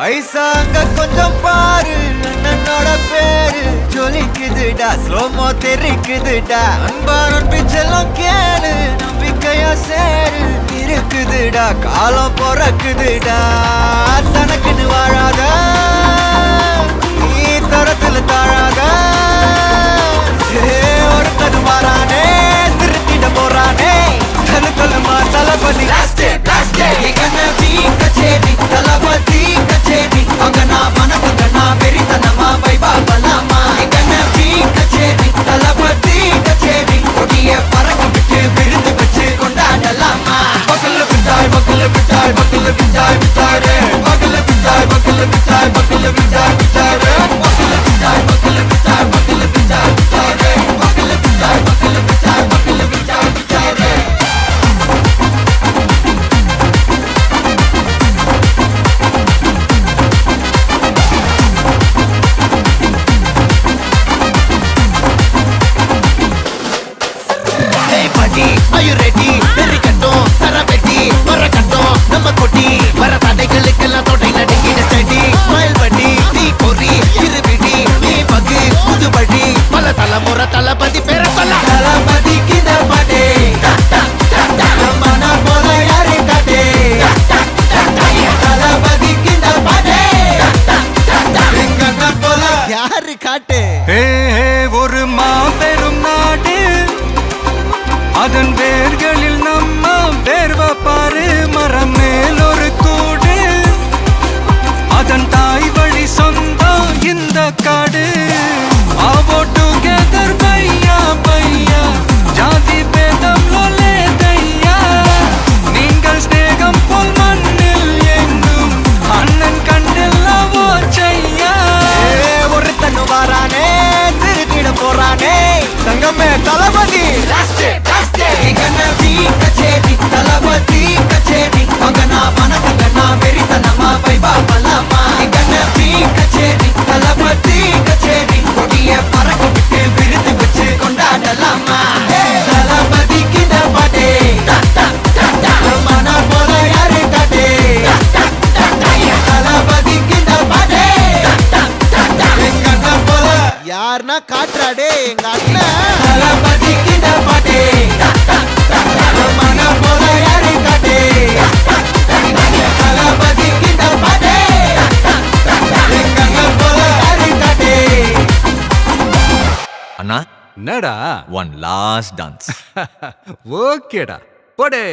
ஐசாங்க கொஞ்சம் பாரு அண்ணனோட பேரு ஜொலிக்குதுடா ஸ்லோமோ தெரிக்குதுடா அன்பான பிச்செல்லாம் கேளு நம்பிக்கையா சேரு இருக்குதுடா காலம் பிறக்குதுடா தனக்குன்னு வாழாத நீ தரத்துல தாழாத ஒருத்தது மாறானே திருத்திட போறானே தலுக்கலுமா தளபதி கச்சேரி தளபதி கச்சேரி அங்கனா மனசங்கனா வெறித்தனமா வைபா பலாமா கச்சேரி தளபதி கச்சேரி கொடிய பறக்க விட்டு விருந்து வச்சு கொண்டாடலாமா பக்கல்ல விட்டாய் பக்கல்ல விட்டாய் பக்கல்ல விட்டாய் விட்டாரே பக்கல்ல விட்டாய் பக்கல்ல விட்டாய் பக்கல்ல விட்டாய் விட்டாரே பக்கல்ல விட்டாய் பக்கல்ல விட்டாய் பக்கல்ல விட்டாய் விட்டாரே பக்கல்ல விட்டாய் பக்கல்ல விட்டாய் பக்கல்ல விட்டாய் விட்டாரே Are you ready? Derikattom, Sarabeti, Marakattom, Namma Koti, Vara Tadaigalukella Thodai Nadingida steady, Smile buddy, Nee Kori, Iruvidi, Nee Pagi, Pudu buddy, Pala Talamura Talapati Pera Solla, Talapati Kinda Pade, Namana Pola Yare Kade, Talapati Kinda Pade, Engana Pola Yare Kade. Hey, ஒரு மாபெரும் நாடு அதன் வேர்களில் நம்ம வேர்வ பாரு மரம் மேல் ஒரு கூடு அதன் தாய் வழி சொந்தம் இந்த காடு ஆவோ டுகெதர் பையா பையா ஜாதி பேதம் லோலே தையா நீங்கள் ஸ்நேகம் போல் மண்ணில் எங்கும் அண்ணன் கண்டெல்லவோ செய்யா ஒரு தன்னு வாரானே திருத்திட போறானே தங்கமே தளபதி கச்சேரி தளபதி கச்சேரி மகனா மனசங்கனா வெறித்தனமா வைபா பலாமா கச்சேரி தளபதி கச்சேரி கொடிய பறக்க விட்டு விருந்து வச்சு கொண்டாடலாமா தளபதி கிட்ட பாட்டே மன போல யாரு காட்டே தளபதி கிட்ட பாட்டே எங்க அண்ணன் போல யாருன்னா காட்டுறாடே எங்க அண்ணன் தளபதி கிட்ட பாட்டே அண்ணா என்னடா one last dance. ஓகேடா போடே.